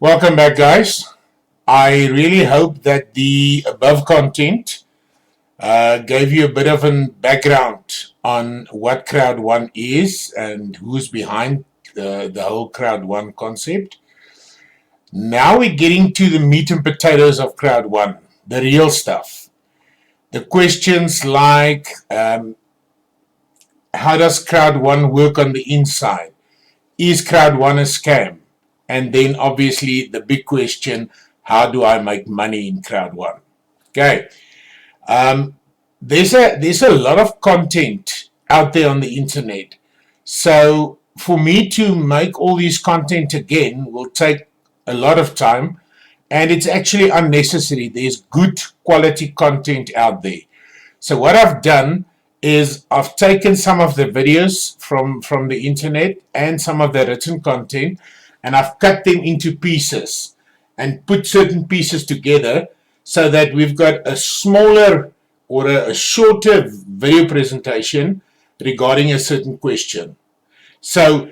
Welcome back, guys. I really hope that the above content gave you a bit of a background on what Crowd One is and who's behind the whole Crowd One concept. Now we're getting to the meat and potatoes of Crowd One, the real stuff. The questions like how does Crowd One work on the inside? Is Crowd One a scam? And then obviously the big question, how do I make money in Crowd One? Okay. There's a lot of content out there on the internet. So for me to make all these content again will take a lot of time, and it's actually unnecessary. There's good quality content out there. So what I've done is I've taken some of the videos from the internet and some of the written content, and I've cut them into pieces and put certain pieces together so that we've got a smaller or a shorter video presentation regarding a certain question. So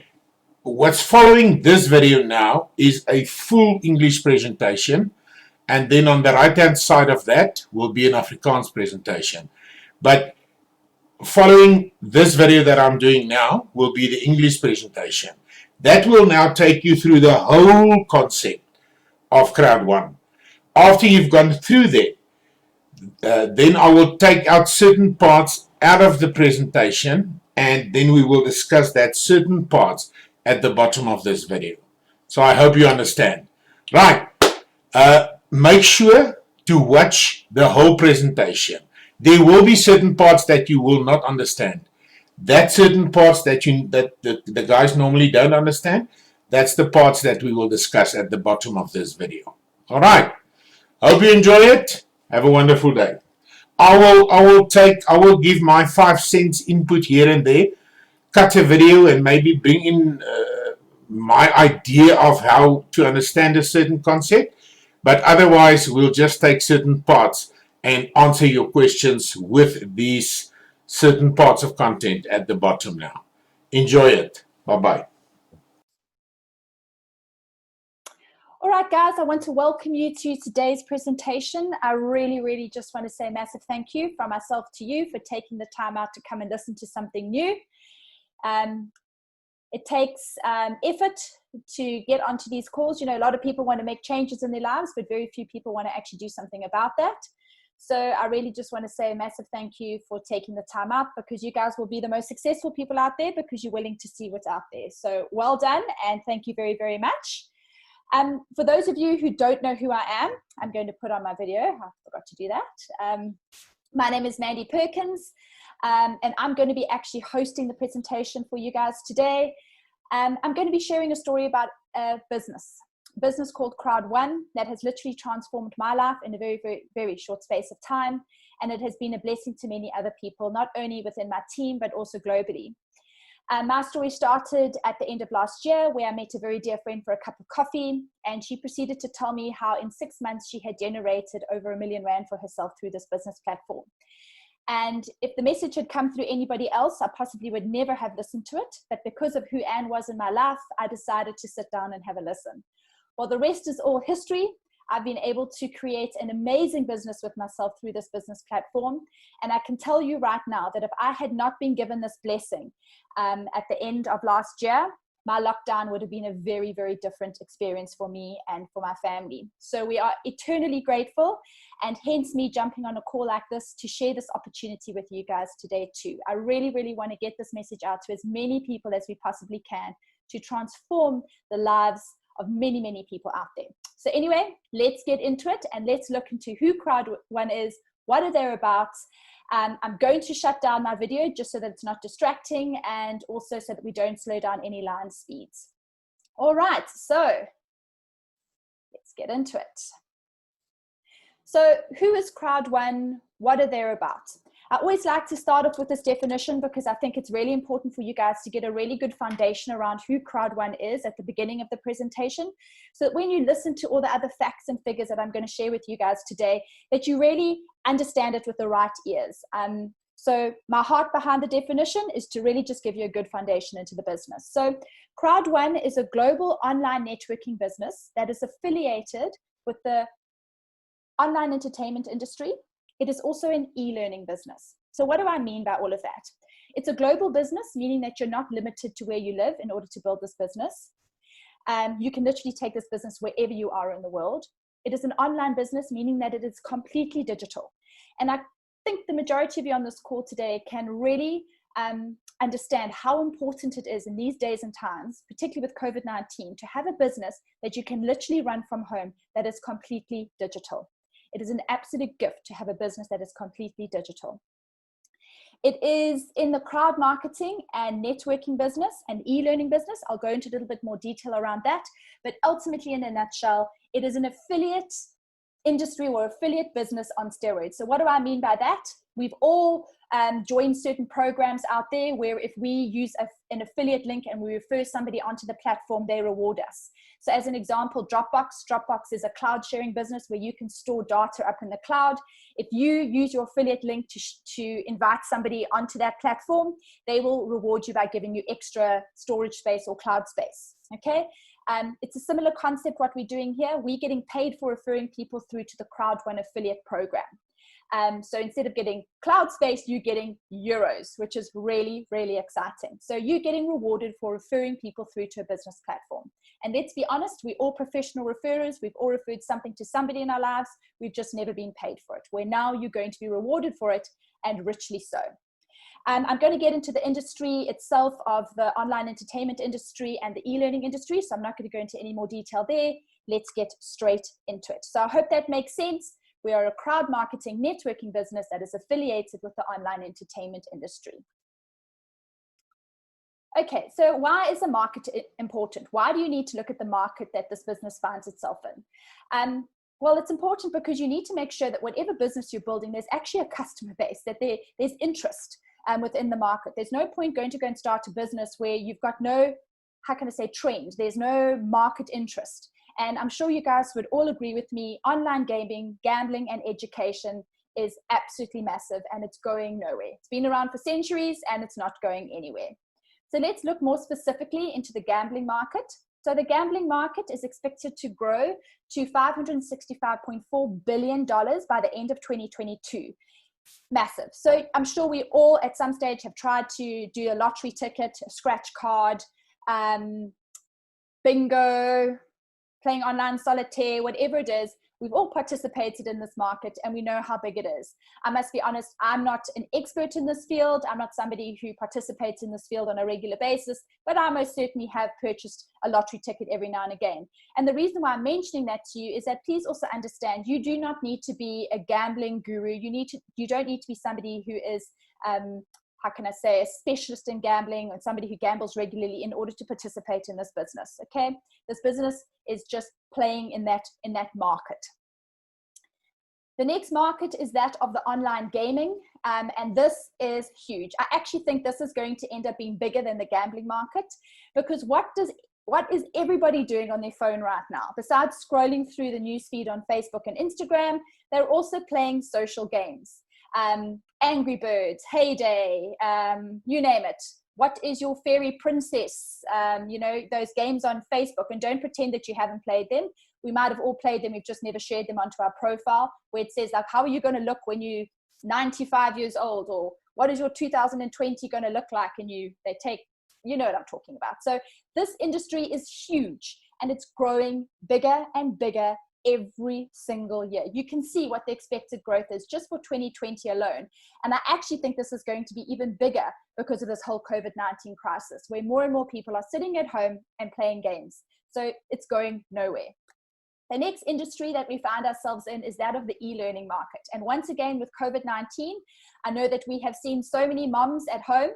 what's following this video now is a full English presentation, and then on the right hand side of that will be an Afrikaans presentation. But following this video that I'm doing now will be the English presentation. That will now take you through the whole concept of Crowd One. After you've gone through that, then I will take out certain parts out of the presentation, and then we will discuss that certain parts at the bottom of this video. So I hope you understand. Right. Make sure to watch the whole presentation. There will be certain parts that you will not understand. That certain parts that the guys normally don't understand, that's the parts that we will discuss at the bottom of this video. All right. Hope you enjoy it. Have a wonderful day. I will give my 5 cents input here and there, cut a video and maybe bring in my idea of how to understand a certain concept, but otherwise we'll just take certain parts and answer your questions with these certain parts of content at the bottom now. Enjoy it. Bye-bye. All right, guys, I want to welcome you to today's presentation. I really just want to say a massive thank you from myself to you for taking the time out to come and listen to something new. It takes effort to get onto these calls. You know, a lot of people want to make changes in their lives, but very few people want to actually do something about that. So I really just want to say a massive thank you for taking the time out, because you guys will be the most successful people out there because you're willing to see what's out there. So well done, and thank you very much. For those of you who don't know who I am, I'm going to put on my video. I forgot to do that. My name is Mandy Perkins, and I'm going to be actually hosting the presentation for you guys today. I'm going to be sharing a story about a business called Crowd One that has literally transformed my life in a very short space of time, and it has been a blessing to many other people, not only within my team but also globally. My story started at the end of last year, where I met a very dear friend for a cup of coffee, and she proceeded to tell me how in 6 months she had generated over R1 million for herself through this business platform. And if the message had come through anybody else, I possibly would never have listened to it. But because of who Anne was in my life, I decided to sit down and have a listen. Well, the rest is all history. I've been able to create an amazing business with myself through this business platform. And I can tell you right now that if I had not been given this blessing at the end of last year, my lockdown would have been a very different experience for me and for my family. So we are eternally grateful, and hence me jumping on a call like this to share this opportunity with you guys today too. I really want to get this message out to as many people as we possibly can to transform the lives of many people out there. So anyway, let's get into it and let's look into who Crowd One is, what are they about. I'm going to shut down my video just so that it's not distracting, and also so that we don't slow down any line speeds. All right, so let's get into it. So who is Crowd One? What are they about? I always like to start off with this definition because I think it's really important for you guys to get a really good foundation around who Crowd One is at the beginning of the presentation, so that when you listen to all the other facts and figures that I'm going to share with you guys today, that you really understand it with the right ears. So my heart behind the definition is to really just give you a good foundation into the business. So Crowd1 is a global online networking business that is affiliated with the online entertainment industry. It is also an e-learning business. So what do I mean by all of that? It's a global business, meaning that you're not limited to where you live in order to build this business. You can literally take this business wherever you are in the world. It is an online business, meaning that it is completely digital. And I think the majority of you on this call today can really understand how important it is in these days and times, particularly with COVID-19, to have a business that you can literally run from home that is completely digital. It is an absolute gift to have a business that is completely digital. It is in the crowd marketing and networking business and e-learning business. I'll go into a little bit more detail around that. But ultimately, in a nutshell, it is an affiliate industry or affiliate business on steroids. So what do I mean by that? We've all joined certain programs out there where if we use an affiliate link and we refer somebody onto the platform, they reward us. So as an example, Dropbox is a cloud sharing business where you can store data up in the cloud. If you use your affiliate link to invite somebody onto that platform, they will reward you by giving you extra storage space or cloud space, okay? It's a similar concept what we're doing here. We're getting paid for referring people through to the Crowd1 affiliate program. So instead of getting cloud space, you're getting euros, which is really, really exciting. So you're getting rewarded for referring people through to a business platform. And let's be honest, we're all professional referrers. We've all referred something to somebody in our lives. We've just never been paid for it. Where now you're going to be rewarded for it, and richly so. I'm going to get into the industry itself of the online entertainment industry and the e-learning industry. So I'm not going to go into any more detail there. Let's get straight into it. So I hope that makes sense. We are a crowd marketing networking business that is affiliated with the online entertainment industry. Okay, so why is the market important? Why do you need to look at the market that this business finds itself in? Well, it's important because you need to make sure that whatever business you're building, there's actually a customer base, that there's interest within the market. There's no point going to go and start a business where you've got no, how can I say, trend. There's no market interest. And I'm sure you guys would all agree with me, online gaming, gambling, and education is absolutely massive, and it's going nowhere. It's been around for centuries, and it's not going anywhere. So let's look more specifically into the gambling market. So the gambling market is expected to grow to $565.4 billion by the end of 2022. Massive. So I'm sure we all at some stage have tried to do a lottery ticket, a scratch card, bingo, playing online solitaire, whatever it is. We've all participated in this market and we know how big it is. I must be honest, I'm not an expert in this field. I'm not somebody who participates in this field on a regular basis, but I most certainly have purchased a lottery ticket every now and again. And the reason why I'm mentioning that to you is that please also understand, you do not need to be a gambling guru. You don't need to be somebody who is, how can I say, a specialist in gambling or somebody who gambles regularly in order to participate in this business, okay? This business is just playing in that market. The next market is that of the online gaming, and this is huge. I actually think this is going to end up being bigger than the gambling market, because what is everybody doing on their phone right now? Besides scrolling through the newsfeed on Facebook and Instagram, they're also playing social games. Angry Birds, Heyday, you name it. What is your fairy princess? You know, those games on Facebook, and don't pretend that you haven't played them. We might have all played them. We've just never shared them onto our profile, where it says like, how are you going to look when you're 95 years old? Or what is your 2020 going to look like? And they take, you know what I'm talking about. So this industry is huge, and it's growing bigger and bigger every single year. You can see what the expected growth is just for 2020 alone. And I actually think this is going to be even bigger because of this whole COVID-19 crisis, where more and more people are sitting at home and playing games. So it's going nowhere. The next industry that we find ourselves in is that of the e-learning market. And once again, with COVID-19, I know that we have seen so many moms at home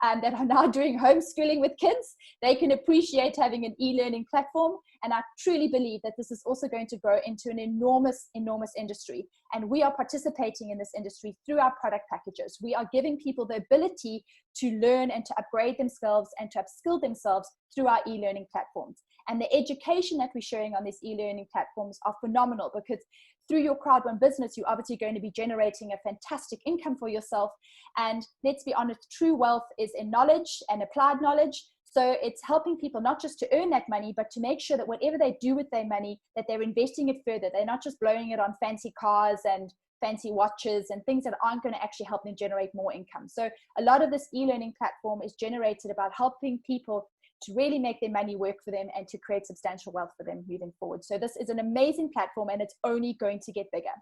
that are now doing homeschooling with kids. They can appreciate having an e-learning platform. And I truly believe that this is also going to grow into an enormous, enormous industry. And we are participating in this industry through our product packages. We are giving people the ability to learn and to upgrade themselves and to upskill themselves through our e-learning platforms. And the education that we're sharing on these e-learning platforms are phenomenal, because through your crowd one business, you're obviously going to be generating a fantastic income for yourself. And let's be honest, true wealth is in knowledge and applied knowledge. So it's helping people not just to earn that money, but to make sure that whatever they do with their money, that they're investing it further. They're not just blowing it on fancy cars and fancy watches and things that aren't going to actually help them generate more income. So a lot of this e-learning platform is generated about helping people to really make their money work for them and to create substantial wealth for them moving forward. So this is an amazing platform, and it's only going to get bigger.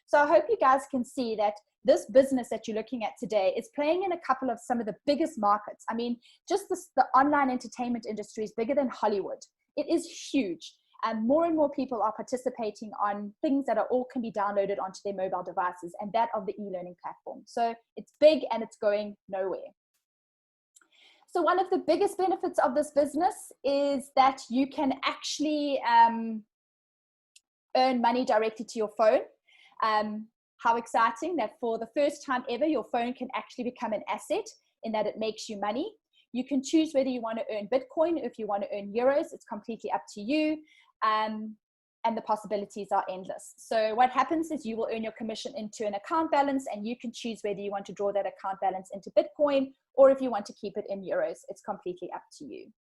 So I hope you guys can see that this business that you're looking at today is playing in a couple of some of the biggest markets. I mean, just the online entertainment industry is bigger than Hollywood. It is huge. And more people are participating on things that are all can be downloaded onto their mobile devices, and that of the e-learning platform. So it's big and it's going nowhere. So one of the biggest benefits of this business is that you can actually earn money directly to your phone. How exciting that for the first time ever, your phone can actually become an asset in that it makes you money. You can choose whether you want to earn Bitcoin or if you want to earn euros. It's completely up to you. And the possibilities are endless. So what happens is you will earn your commission into an account balance, and you can choose whether you want to draw that account balance into Bitcoin or if you want to keep it in euros. It's completely up to you.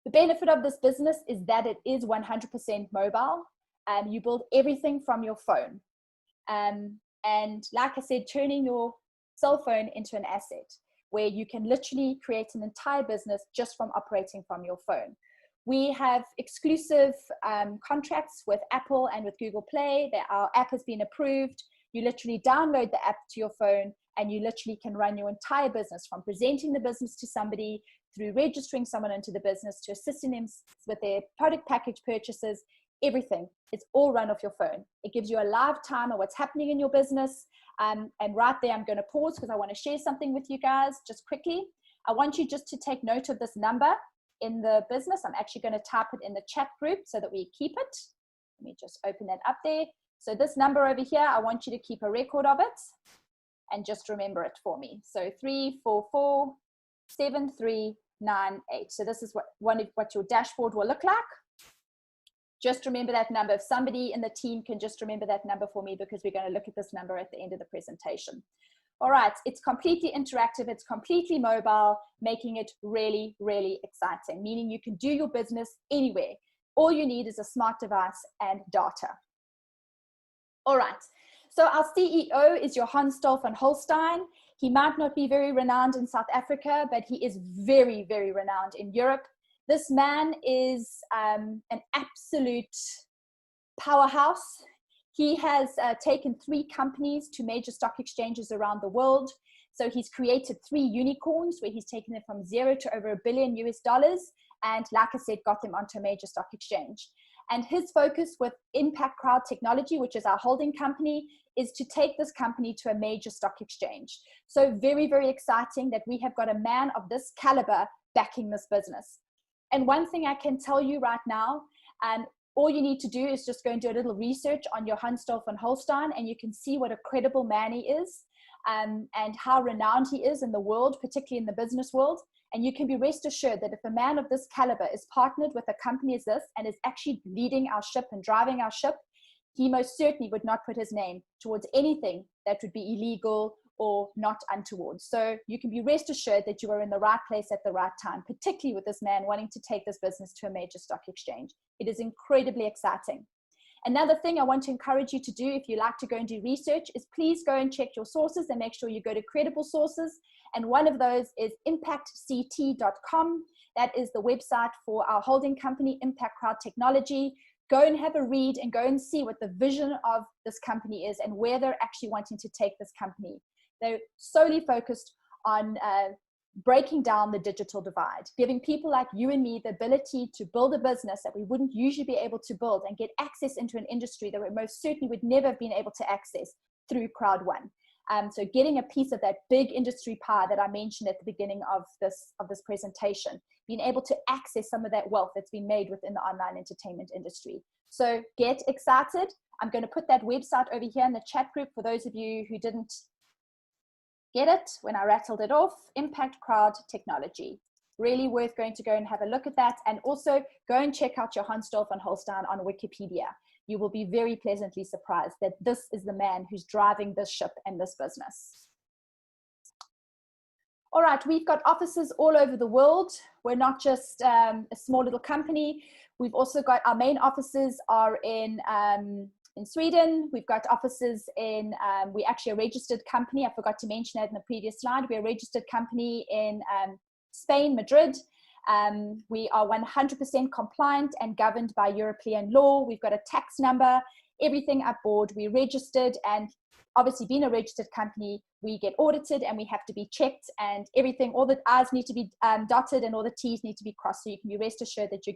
The benefit of this business is that it is 100% mobile. You build everything from your phone. And like I said, turning your cell phone into an asset where you can literally create an entire business just from operating from your phone. We have exclusive contracts with Apple and with Google Play. Our app has been approved. You literally download the app to your phone, and you literally can run your entire business, from presenting the business to somebody, through registering someone into the business, to assisting them with their product package purchases. Everything is all run off your phone. It gives you a live time of what's happening in your business. And right there, I'm going to pause because I want to share something with you guys just quickly. I want you just to take note of this number in the business. I'm actually going to type it in the chat group so that we keep it. Let me just open that up there. So this number over here, I want you to keep a record of it and just remember it for me. So 3447398. So this is what your dashboard will look like. Just remember that number. If somebody in the team can just remember that number for me, because we're going to look at this number at the end of the presentation. All right, it's completely interactive, it's completely mobile, making it really, really exciting, meaning you can do your business anywhere. All you need is a smart device and data. All right, so our CEO is Johan Stolf van Holstein. He might not be very renowned in South Africa, but he is very, very renowned in Europe. This man is an absolute powerhouse. He has taken 3 companies to major stock exchanges around the world. So he's created 3 unicorns where he's taken them from 0 to over $1 billion US. And like I said, got them onto a major stock exchange. And his focus with Impact Crowd Technology, which is our holding company, is to take this company to a major stock exchange. So very, very exciting that we have got a man of this caliber backing this business. And one thing I can tell you right now, all you need to do is just go and do a little research on Johan Stolf van Holstein, and you can see what a credible man he is, and how renowned he is in the world, particularly in the business world. And you can be rest assured that if a man of this caliber is partnered with a company as this and is actually leading our ship and driving our ship, he most certainly would not put his name towards anything that would be illegal or not untoward. So you can be rest assured that you are in the right place at the right time, particularly with this man wanting to take this business to a major stock exchange. It is incredibly exciting. Another thing I want to encourage you to do, if you like to go and do research, is please go and check your sources and make sure you go to credible sources. And one of those is impactct.com. That is the website for our holding company, Impact Crowd Technology. Go and have a read and go and see what the vision of this company is and where they're actually wanting to take this company. They're solely focused on breaking down the digital divide, giving people like you and me the ability to build a business that we wouldn't usually be able to build and get access into an industry that we most certainly would never have been able to access through Crowd One. So getting a piece of that big industry pie that I mentioned at the beginning of this presentation, being able to access some of that wealth that's been made within the online entertainment industry. So get excited. I'm going to put that website over here in the chat group for those of you who didn't get it when I rattled it off. Impact Crowd Technology. Really worth going to go and have a look at that. And also go and check out Johann Stolf van Holstein on Wikipedia. You will be very pleasantly surprised that this is the man who's driving this ship and this business. All right, we've got offices all over the world. We're not just a small little company. We've also got our main offices are in Sweden. We've got offices in, we're actually a registered company. I forgot to mention that in the previous slide. We're a registered company in Spain, Madrid. We are 100% compliant and governed by European law. We've got a tax number, everything up board. We're registered, and obviously being a registered company, we get audited and we have to be checked, and everything, all the I's need to be dotted and all the T's need to be crossed. So you can be rest assured that you're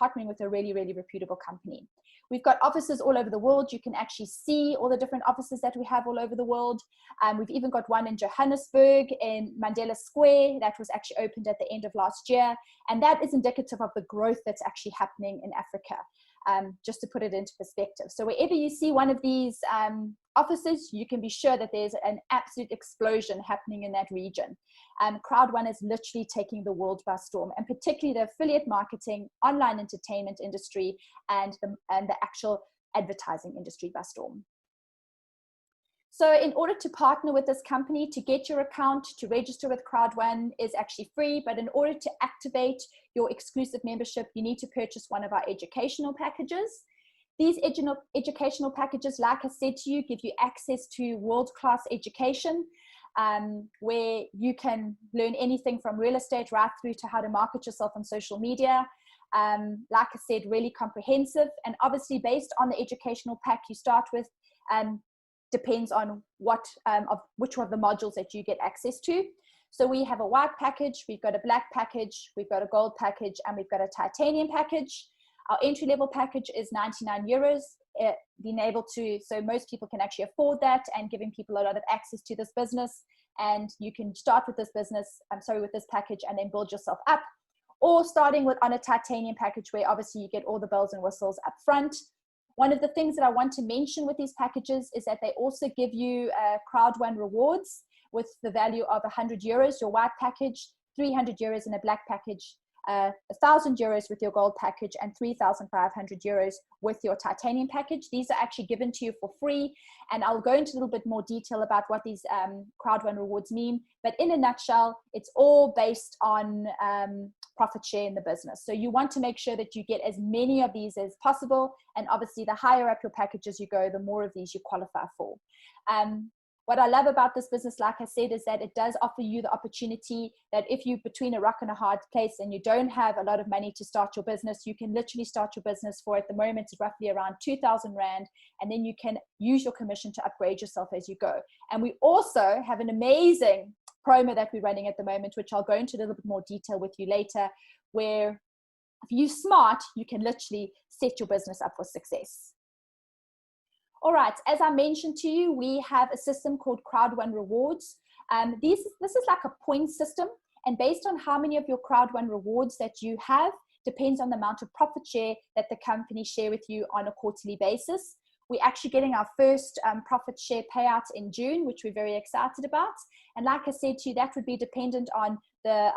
partnering with a really, really reputable company. We've got offices all over the world. You can actually see all the different offices that we have all over the world. We've even got one in Johannesburg in Mandela Square that was actually opened at the end of last year. And that is indicative of the growth that's actually happening in Africa, just to put it into perspective. So wherever you see one of these offices, you can be sure that there's an absolute explosion happening in that region. Crowd1 is literally taking the world by storm, and particularly the affiliate marketing, online entertainment industry, and the actual advertising industry by storm. So in order to partner with this company, to get your account, to register with Crowd1 is actually free, but in order to activate your exclusive membership, you need to purchase one of our educational packages. These educational packages, like I said to you, give you access to world-class education, where you can learn anything from real estate right through to how to market yourself on social media. Like I said, really comprehensive, and obviously based on the educational pack you start with, depends on which of the modules that you get access to. So we have a white package, we've got a black package, we've got a gold package, and we've got a titanium package. Our entry-level package is 99 euros, being able to, so most people can actually afford that, and giving people a lot of access to this business. And you can start with this with this package, and then build yourself up, or starting with on a titanium package where obviously you get all the bells and whistles up front. One of the things that I want to mention with these packages is that they also give you Crowd1 rewards with the value of 100 euros, your white package, 300 euros in a black package, 1,000 euros with your gold package, and 3,500 euros with your titanium package. These are actually given to you for free, and I'll go into a little bit more detail about what these Crowd1 rewards mean. But in a nutshell, it's all based on profit share in the business. So you want to make sure that you get as many of these as possible, and obviously the higher up your packages you go, the more of these you qualify for. What I love about this business, like I said, is that it does offer you the opportunity that if you're between a rock and a hard place and you don't have a lot of money to start your business, you can literally start your business for, at the moment, it's roughly around 2,000 Rand, and then you can use your commission to upgrade yourself as you go. And we also have an amazing promo that we're running at the moment, which I'll go into a little bit more detail with you later, where if you're smart, you can literally set your business up for success. All right, as I mentioned to you, we have a system called Crowd1 Rewards. This is like a point system, and based on how many of your Crowd1 rewards that you have, depends on the amount of profit share that the company share with you on a quarterly basis. We're actually getting our first profit share payout in June, which we're very excited about. And like I said to you, that would be dependent on the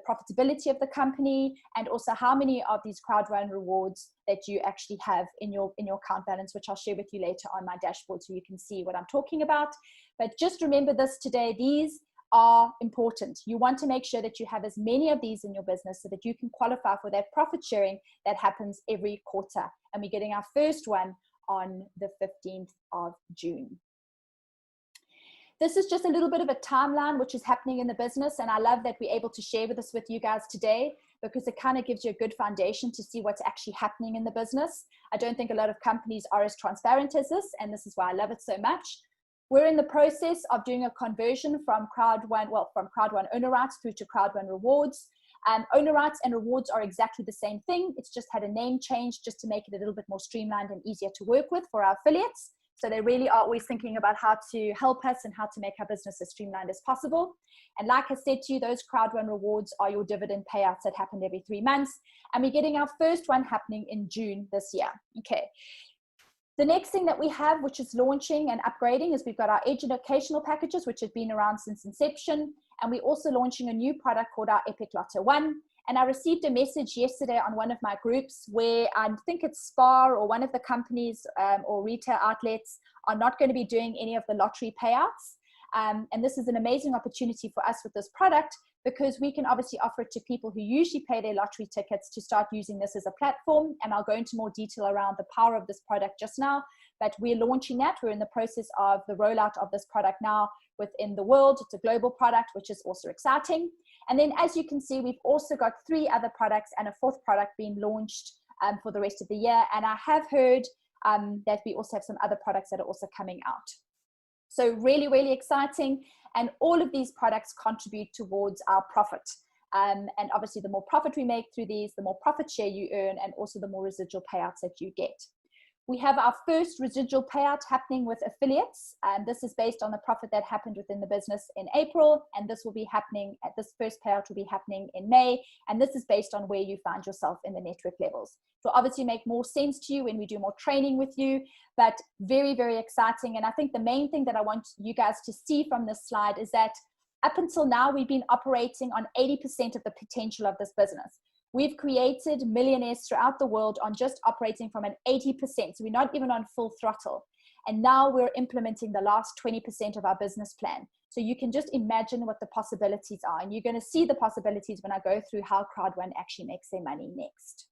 profitability of the company, and also how many of these Crowd1 rewards that you actually have in your account balance, which I'll share with you later on my dashboard so you can see what I'm talking about. But just remember this today, these are important. You want to make sure that you have as many of these in your business so that you can qualify for that profit sharing that happens every quarter. And we're getting our first one on the 15th of June. This is just a little bit of a timeline which is happening in the business, and I love that we're able to share this with you guys today, because it kind of gives you a good foundation to see what's actually happening in the business. I don't think a lot of companies are as transparent as this, and this is why I love it so much. We're in the process of doing a conversion from Crowd1 owner rights through to Crowd1 rewards. Owner rights and rewards are exactly the same thing. It's just had a name change just to make it a little bit more streamlined and easier to work with for our affiliates. So they really are always thinking about how to help us and how to make our business as streamlined as possible. And like I said to you, those Crowd1 rewards are your dividend payouts that happen every 3 months. And we're getting our first one happening in June this year. Okay. The next thing that we have, which is launching and upgrading, is we've got our educational packages, which have been around since inception. And we're also launching a new product called our Epic Lotto 1. And I received a message yesterday on one of my groups where I think it's Spar or one of the companies or retail outlets are not going to be doing any of the lottery payouts. And this is an amazing opportunity for us with this product, because we can obviously offer it to people who usually pay their lottery tickets to start using this as a platform. And I'll go into more detail around the power of this product just now, but we're launching that. We're in the process of the rollout of this product now within the world. It's a global product, which is also exciting. And then, as you can see, we've also got 3 other products and a 4th product being launched for the rest of the year. And I have heard that we also have some other products that are also coming out. So really, really exciting. And all of these products contribute towards our profit. And obviously, the more profit we make through these, the more profit share you earn, and also the more residual payouts that you get. We have our first residual payout happening with affiliates. And this is based on the profit that happened within the business in April. And this will be happening, this first payout will be happening in May. And this is based on where you find yourself in the network levels. It will obviously make more sense to you when we do more training with you, but very, very exciting. And I think the main thing that I want you guys to see from this slide is that up until now, we've been operating on 80% of the potential of this business. We've created millionaires throughout the world on just operating from an 80%. So we're not even on full throttle. And now we're implementing the last 20% of our business plan. So you can just imagine what the possibilities are. And you're going to see the possibilities when I go through how Crowd1 actually makes their money next.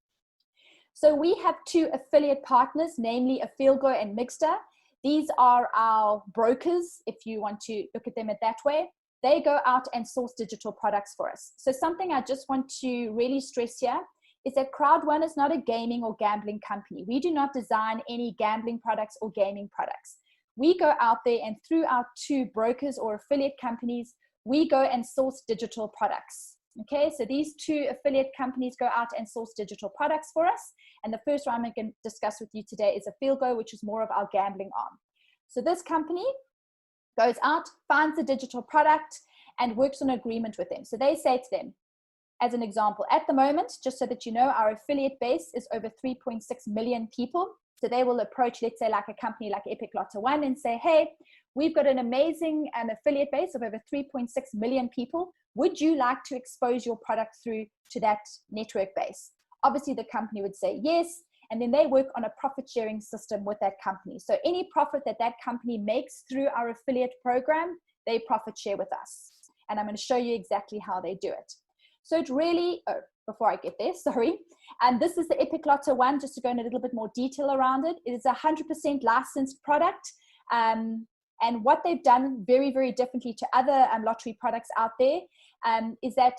So we have 2 affiliate partners, namely Afilgo and Mixter. These are our brokers, if you want to look at them that way. They go out and source digital products for us. So something I just want to really stress here is that Crowd1 is not a gaming or gambling company. We do not design any gambling products or gaming products. We go out there and through our 2 brokers or affiliate companies, we go and source digital products. Okay, so these 2 affiliate companies go out and source digital products for us. And the first one I'm going to discuss with you today is Afilgo, which is more of our gambling arm. So this company goes out, finds the digital product, and works on an agreement with them. So they say to them, as an example, at the moment, just so that you know, our affiliate base is over 3.6 million people. So they will approach, let's say, like a company like Epic Lotto 1 and say, hey, we've got an amazing affiliate base of over 3.6 million people. Would you like to expose your product through to that network base? Obviously, the company would say yes. And then they work on a profit sharing system with that company. So any profit that that company makes through our affiliate program, they profit share with us. And I'm going to show you exactly how they do it. So it really, before I get there, sorry. And this is the Epic Lotto 1, just to go in a little bit more detail around it. It is a 100% licensed product. And what they've done very, very differently to other lottery products out there is that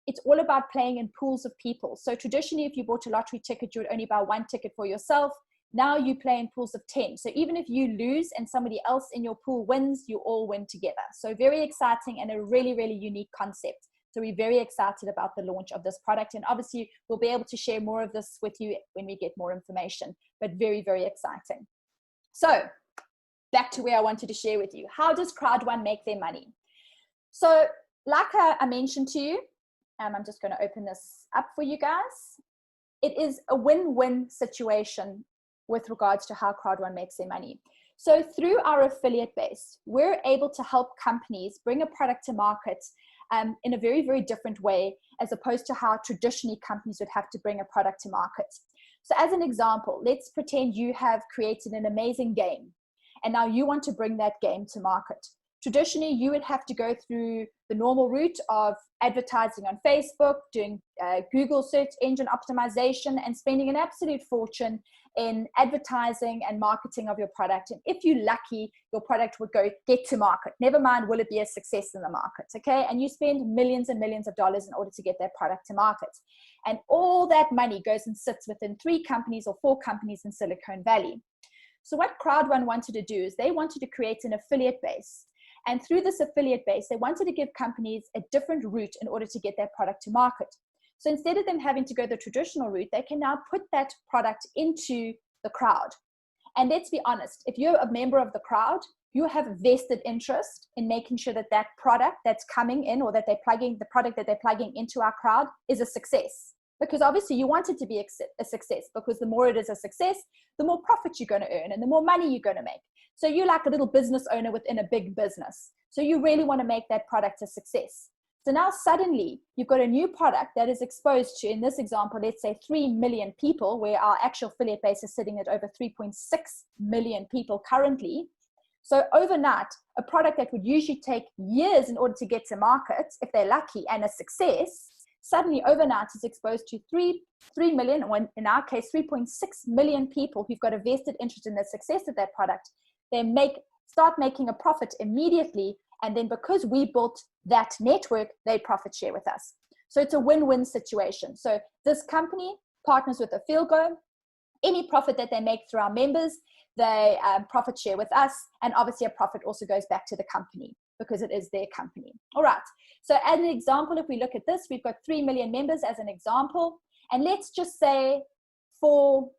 it's all about playing in pools of people. So traditionally, if you bought a lottery ticket, you would only buy 1 ticket for yourself. Now you play in pools of 10. So even if you lose and somebody else in your pool wins, you all win together. So very exciting and a really, really unique concept. So we're very excited about the launch of this product. And obviously, we'll be able to share more of this with you when we get more information, but very, very exciting. So back to where I wanted to share with you. How does Crowd1 make their money? So like I mentioned to you, I'm just going to open this up for you guys. It is a win-win situation with regards to how Crowd1 makes their money. So through our affiliate base, we're able to help companies bring a product to market in a very, very different way, as opposed to how traditionally companies would have to bring a product to market. So as an example, let's pretend you have created an amazing game, and now you want to bring that game to market. Traditionally, you would have to go through the normal route of advertising on Facebook, doing Google search engine optimization, and spending an absolute fortune in advertising and marketing of your product. And if you're lucky, your product would get to market. Never mind, will it be a success in the market, okay? And you spend millions and millions of dollars in order to get that product to market. And all that money goes and sits within 3 companies or 4 companies in Silicon Valley. So what Crowd1 wanted to do is they wanted to create an affiliate base. And through this affiliate base, they wanted to give companies a different route in order to get their product to market. So instead of them having to go the traditional route, they can now put that product into the crowd. And let's be honest, if you're a member of the crowd, you have a vested interest in making sure that that product that's coming in, or that the product that they're plugging into our crowd, is a success. Because obviously you want it to be a success, because the more it is a success, the more profit you're going to earn and the more money you're going to make. So you're like a little business owner within a big business. So you really want to make that product a success. So now suddenly you've got a new product that is exposed to, in this example, let's say 3 million people, where our actual affiliate base is sitting at over 3.6 million people currently. So overnight, a product that would usually take years in order to get to market, if they're lucky and a success, suddenly overnight is exposed to 3 million, or in our case, 3.6 million people who've got a vested interest in the success of that product. They start making a profit immediately. And then because we built that network, they profit share with us. So it's a win-win situation. So this company partners with a FieldGo. Any profit that they make through our members, they profit share with us. And obviously a profit also goes back to the company because it is their company. All right. So as an example, if we look at this, we've got 3 million members as an example. And let's just say for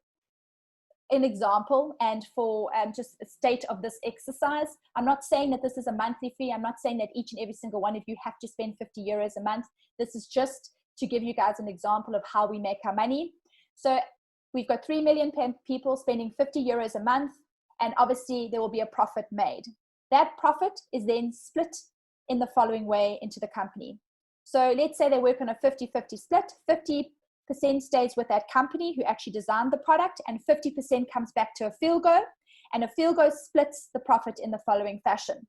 an example and for just a state of this exercise, I'm not saying that this is a monthly fee. I'm not saying that each and every single one of you have to spend 50 euros a month. This is just to give you guys an example of how we make our money. So we've got 3 million people spending 50 euros a month, and obviously there will be a profit made. That profit is then split in the following way into the company. So let's say they work on a 50-50 split. 50% stays with that company who actually designed the product, and 50% comes back to a FieldGo, and a FieldGo splits the profit in the following fashion.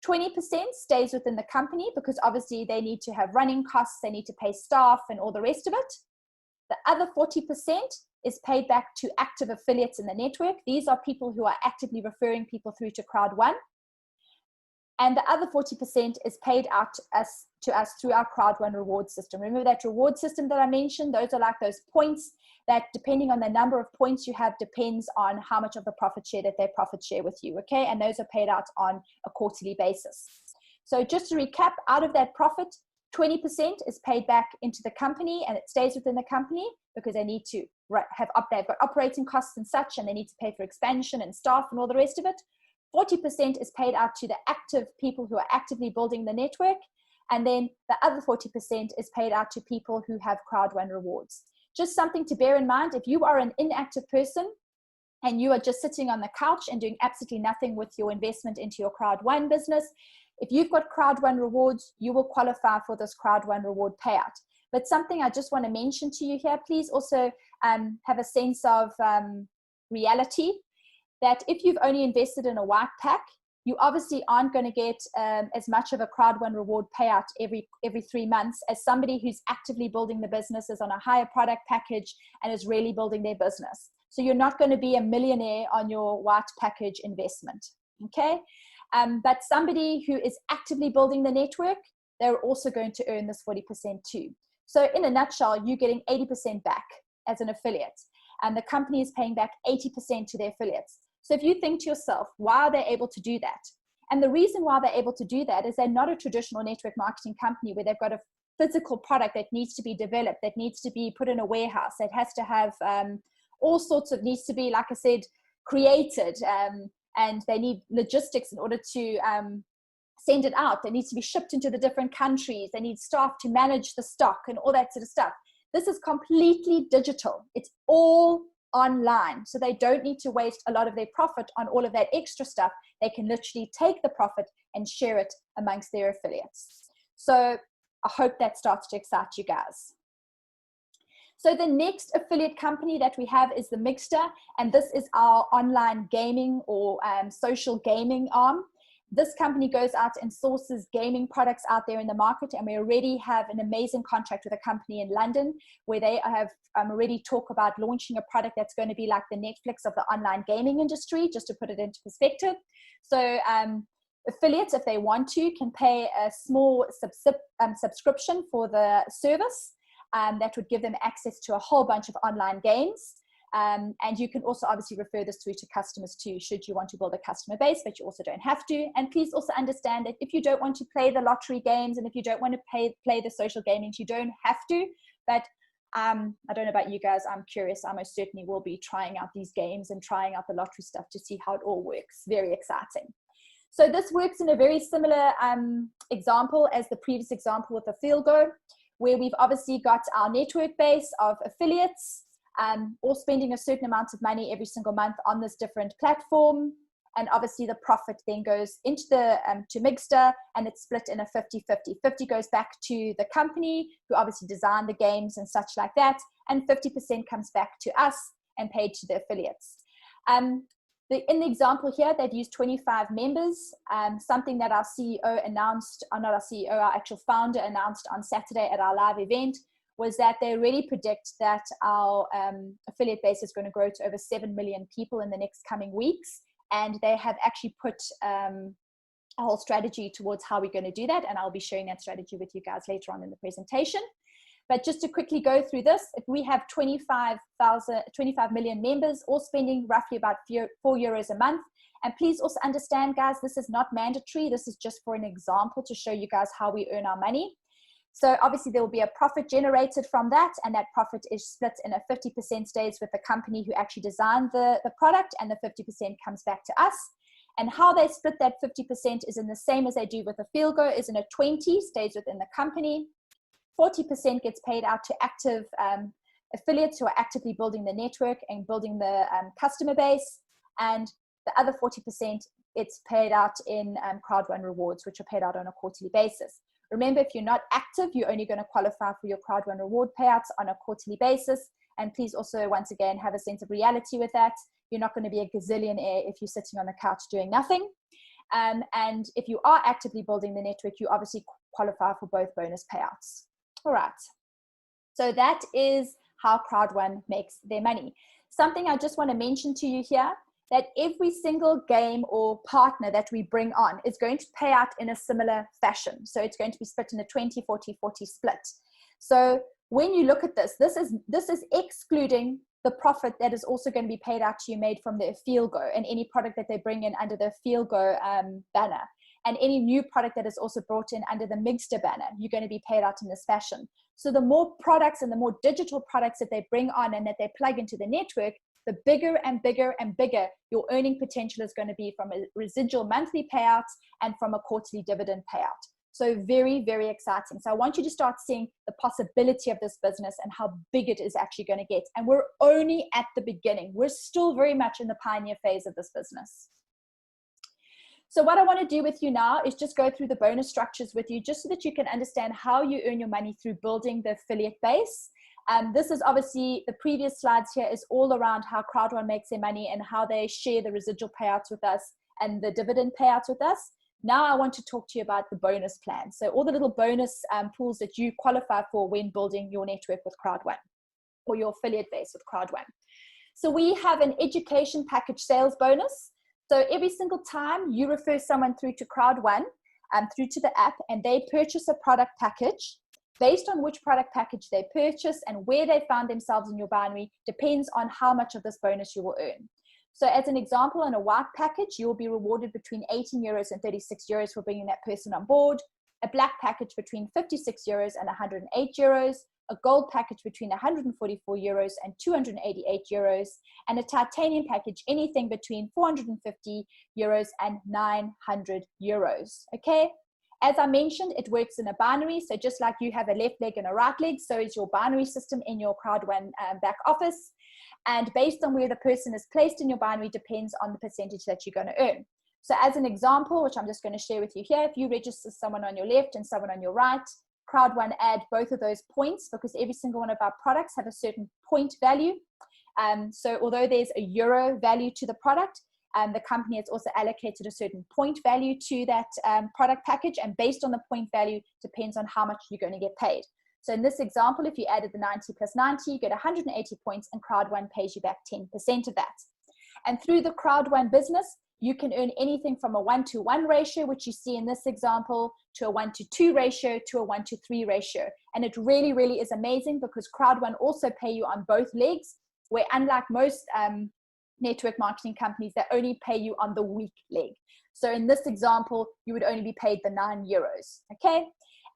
20% stays within the company because obviously they need to have running costs, they need to pay staff and all the rest of it. The other 40% is paid back to active affiliates in the network. These are people who are actively referring people through to Crowd1. And the other 40% is paid out to us through our Crowd1 reward system. Remember that reward system that I mentioned? Those are like those points that, depending on the number of points you have, depends on how much of the profit share that they profit share with you, okay? And those are paid out on a quarterly basis. So just to recap, out of that profit, 20% is paid back into the company, and it stays within the company because they need to they've got operating costs and such, and they need to pay for expansion and staff and all the rest of it. 40% is paid out to the active people who are actively building the network. And then the other 40% is paid out to people who have Crowd1 rewards. Just something to bear in mind, if you are an inactive person and you are just sitting on the couch and doing absolutely nothing with your investment into your Crowd1 business, if you've got Crowd1 rewards, you will qualify for this Crowd1 reward payout. But something I just want to mention to you here, please also have a sense of reality, that if you've only invested in a white pack, you obviously aren't going to get as much of a Crowd1 reward payout every 3 months as somebody who's actively building the business, is on a higher product package, and is really building their business. So you're not going to be a millionaire on your white package investment, okay? But somebody who is actively building the network, they're also going to earn this 40% too. So in a nutshell, you're getting 80% back as an affiliate, and the company is paying back 80% to their affiliates. So if you think to yourself, why are they able to do that? And the reason why they're able to do that is they're not a traditional network marketing company where they've got a physical product that needs to be developed, that needs to be put in a warehouse, that has to have all sorts of, needs to be, like I said, created, and they need logistics in order to send it out. They need to be shipped into the different countries. They need staff to manage the stock and all that sort of stuff. This is completely digital. It's all online. So they don't need to waste a lot of their profit on all of that extra stuff. They can literally take the profit and share it amongst their affiliates. So I hope that starts to excite you guys. So the next affiliate company that we have is the Mixter, and this is our online gaming or social gaming arm. This company goes out and sources gaming products out there in the market, and we already have an amazing contract with a company in London where they have already talked about launching a product that's going to be like the Netflix of the online gaming industry, just to put it into perspective. So affiliates, if they want to, can pay a small subscription for the service that would give them access to a whole bunch of online games. And you can also obviously refer this through to customers too, should you want to build a customer base, but you also don't have to. And please also understand that if you don't want to play the lottery games, and if you don't want to play the social gaming, you don't have to. But I don't know about you guys, I'm curious. I most certainly will be trying out these games and trying out the lottery stuff to see how it all works. Very exciting. So this works in a very similar example as the previous example with the FieldGo, where we've obviously got our network base of affiliates, all spending a certain amount of money every single month on this different platform. And obviously the profit then goes into the to Migster, and it's split in a 50-50. 50 goes back to the company who obviously designed the games and such like that, and 50% comes back to us and paid to the affiliates. In the example here, they've used 25 members, something that our CEO announced, or not our CEO, our actual founder announced on Saturday at our live event, was that they really predict that our affiliate base is going to grow to over 7 million people in the next coming weeks. And they have actually put a whole strategy towards how we're going to do that. And I'll be sharing that strategy with you guys later on in the presentation. But just to quickly go through this, if we have 25 million members, all spending roughly about €4 a month. And please also understand, guys, this is not mandatory. This is just for an example to show you guys how we earn our money. So obviously there will be a profit generated from that, and that profit is split in a 50% stays with the company who actually designed the product, and the 50% comes back to us. And how they split that 50% is in the same as they do with a field goal, is in a 20 stays within the company. 40% gets paid out to active affiliates who are actively building the network and building the customer base. And the other 40%, it's paid out in Crowd1 rewards, which are paid out on a quarterly basis. Remember, if you're not active, you're only going to qualify for your Crowd1 reward payouts on a quarterly basis. And please also, once again, have a sense of reality with that. You're not going to be a gazillionaire if you're sitting on the couch doing nothing. And if you are actively building the network, you obviously qualify for both bonus payouts. All right. So that is how Crowd1 makes their money. Something I just want to mention to you here, that every single game or partner that we bring on is going to pay out in a similar fashion. So it's going to be split in a 20-40-40 split. So when you look at this is excluding the profit that is also going to be paid out to you made from the Fielgo and any product that they bring in under the Fielgo banner, and any new product that is also brought in under the Migster banner. You're going to be paid out in this fashion. So the more products and the more digital products that they bring on and that they plug into the network, the bigger and bigger and bigger your earning potential is going to be from a residual monthly payouts and from a quarterly dividend payout. So very, very exciting. So I want you to start seeing the possibility of this business and how big it is actually going to get. And we're only at the beginning. We're still very much in the pioneer phase of this business. So what I want to do with you now is just go through the bonus structures with you, just so that you can understand how you earn your money through building the affiliate base. This is obviously, the previous slides here is all around how Crowd1 makes their money and how they share the residual payouts with us and the dividend payouts with us. Now I want to talk to you about the bonus plan. So all the little bonus pools that you qualify for when building your network with Crowd1 or your affiliate base with Crowd1. So we have an education package sales bonus. So every single time you refer someone through to Crowd1, through to the app, and they purchase a product package, based on which product package they purchase and where they found themselves in your binary depends on how much of this bonus you will earn. So as an example, on a white package, you will be rewarded between €18 and €36 for bringing that person on board, a black package between €56 and €108, a gold package between €144 and €288, and a titanium package, anything between €450 and €900. Okay? As I mentioned, it works in a binary. So just like you have a left leg and a right leg, so is your binary system in your Crowd1 back office. And based on where the person is placed in your binary depends on the percentage that you're going to earn. So as an example, which I'm just going to share with you here, if you register someone on your left and someone on your right, Crowd1 add both of those points because every single one of our products have a certain point value. So although there's a euro value to the product, the company has also allocated a certain point value to that product package, and based on the point value depends on how much you're going to get paid. So in this example, if you added the 90 plus 90, you get 180 points, and Crowd1 pays you back 10% of that. And through the Crowd1 business, you can earn anything from a 1-to-1 ratio, which you see in this example, to a 1-to-2 ratio, to a 1-to-3 ratio. And it really, really is amazing because Crowd1 also pay you on both legs, where unlike most network marketing companies that only pay you on the weak leg. So in this example, you would only be paid the €9. Okay.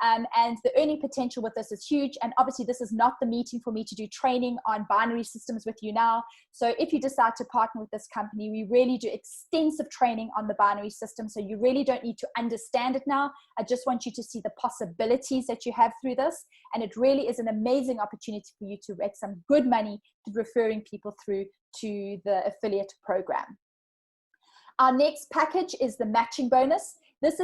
And the earning potential with this is huge. And obviously this is not the meeting for me to do training on binary systems with you now. So if you decide to partner with this company, we really do extensive training on the binary system. So you really don't need to understand it now. I just want you to see the possibilities that you have through this. And it really is an amazing opportunity for you to make some good money through referring people through to the affiliate program. Our next package is the matching bonus. This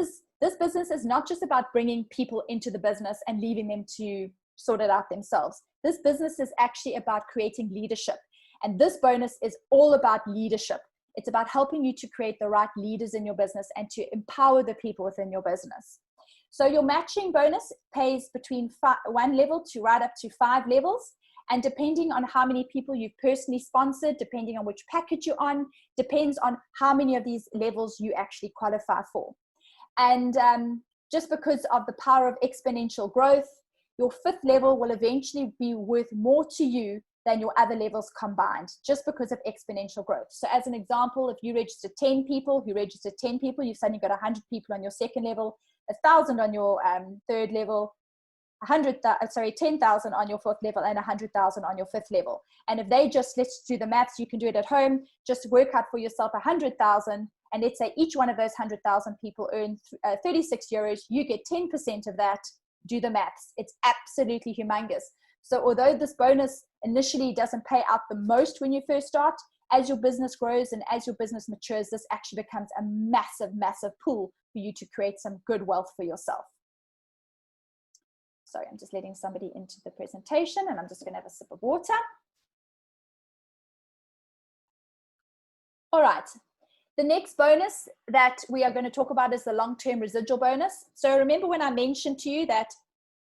business is not just about bringing people into the business and leaving them to sort it out themselves. This business is actually about creating leadership. And this bonus is all about leadership. It's about helping you to create the right leaders in your business and to empower the people within your business. So your matching bonus pays between 1 level to right up to 5 levels. And depending on how many people you've personally sponsored, depending on which package you're on, depends on how many of these levels you actually qualify for. And just because of the power of exponential growth, your 5th level will eventually be worth more to you than your other levels combined, just because of exponential growth. So as an example, if you register 10 people, you've suddenly got 100 people on your 2nd level, 1,000 on your 3rd level, 10,000 on your 4th level, and 100,000 on your 5th level. And if they just, let's do the maths, you can do it at home, just work out for yourself 100,000, and let's say each one of those 100,000 people earn 36 euros, you get 10% of that. Do the maths. It's absolutely humongous. So although this bonus initially doesn't pay out the most when you first start, as your business grows and as your business matures, this actually becomes a massive, massive pool for you to create some good wealth for yourself. Sorry, I'm just letting somebody into the presentation, and I'm just going to have a sip of water. All right. The next bonus that we are going to talk about is the long-term residual bonus. So remember when I mentioned to you that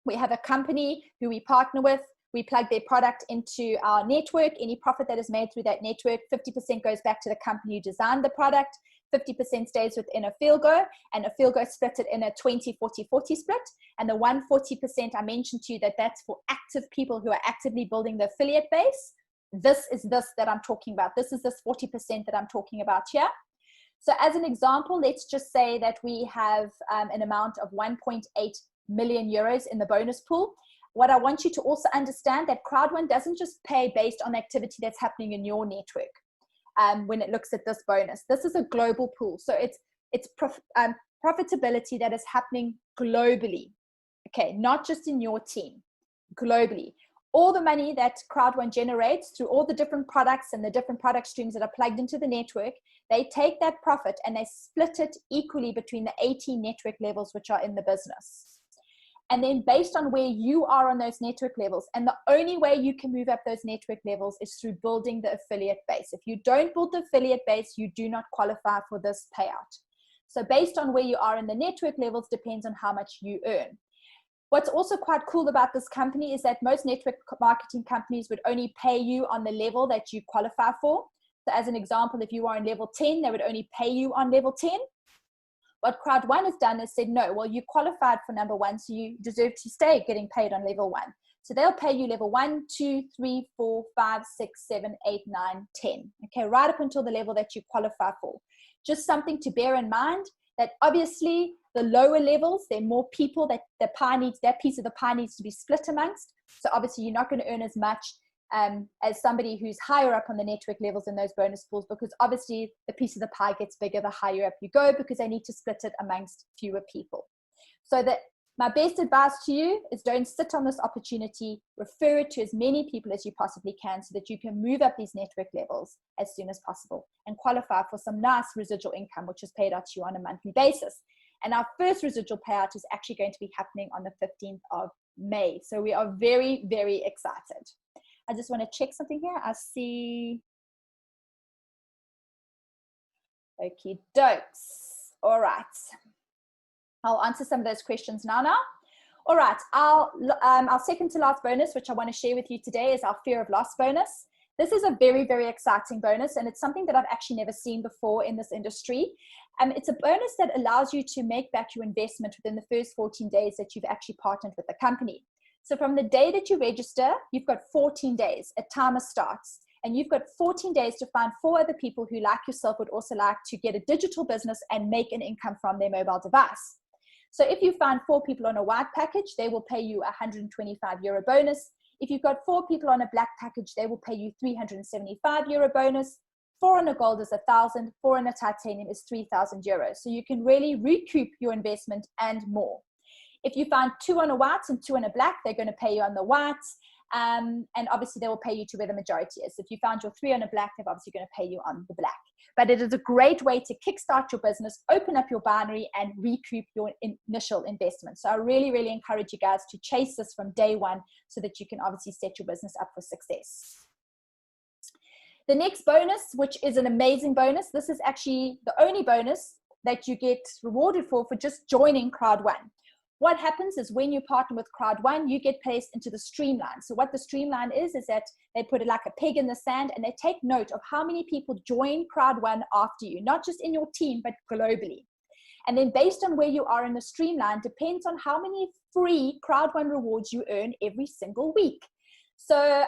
we have a company who we partner with, we plug their product into our network. Any profit that is made through that network, 50% goes back to the company who designed the product, 50% stays within a FeelGo, and a FeelGo split it in a 20-40-40 split. And the 140% I mentioned to you that's for active people who are actively building the affiliate base. This is this that I'm talking about. This is this 40% that I'm talking about here. So as an example, let's just say that we have an amount of 1.8 million euros in the bonus pool. What I want you to also understand that Crowd1 doesn't just pay based on activity that's happening in your network when it looks at this bonus. This is a global pool. So it's profitability that is happening globally. Okay, not just in your team, globally. All the money that Crowd1 generates through all the different products and the different product streams that are plugged into the network, they take that profit and they split it equally between the 18 network levels which are in the business. And then based on where you are on those network levels, and the only way you can move up those network levels is through building the affiliate base. If you don't build the affiliate base, you do not qualify for this payout. So based on where you are in the network levels depends on how much you earn. What's also quite cool about this company is that most network marketing companies would only pay you on the level that you qualify for. So as an example, if you are on level 10, they would only pay you on level 10. What Crowd1 has done is said, no, well, you qualified for number 1, so you deserve to stay getting paid on level 1. So they'll pay you level 1, 2, 3, 4, 5, 6, 7, 8, 9, 10. Okay, right up until the level that you qualify for. Just something to bear in mind that obviously the lower levels, there are more people that that piece of the pie needs to be split amongst. So obviously you're not going to earn as much as somebody who's higher up on the network levels in those bonus pools, because obviously the piece of the pie gets bigger the higher up you go, because they need to split it amongst fewer people. So my best advice to you is don't sit on this opportunity, refer it to as many people as you possibly can so that you can move up these network levels as soon as possible and qualify for some nice residual income, which is paid out to you on a monthly basis. And our first residual payout is actually going to be happening on the 15th of May. So we are very, very excited. I just want to check something here. I see. Okie dokes. All right. I'll answer some of those questions now. All right. Our second to last bonus, which I want to share with you today, is our fear of loss bonus. This is a very, very exciting bonus, and it's something that I've actually never seen before in this industry. It's a bonus that allows you to make back your investment within the first 14 days that you've actually partnered with the company. So from the day that you register, you've got 14 days. A timer starts, and you've got 14 days to find 4 other people who, like yourself, would also like to get a digital business and make an income from their mobile device. So if you find 4 people on a white package, they will pay you €125 bonus. If you've got 4 people on a black package, they will pay you €375 bonus. 4 on a gold is 1,000. 4 on a titanium is €3,000. So you can really recoup your investment and more. If you find 2 on a white and 2 on a black, they're going to pay you on the whites. And obviously they will pay you to where the majority is. So if you found your 3 on a black, they're obviously going to pay you on the black. But it is a great way to kickstart your business, open up your binary, and recoup your initial investment. So I really, really encourage you guys to chase this from day one so that you can obviously set your business up for success. The next bonus, which is an amazing bonus, this is actually the only bonus that you get rewarded for just joining Crowd1. What happens is when you partner with Crowd1, you get placed into the streamline. So what the streamline is that they put it like a peg in the sand, and they take note of how many people join Crowd1 after you, not just in your team, but globally. And then based on where you are in the streamline, depends on how many free Crowd1 rewards you earn every single week. So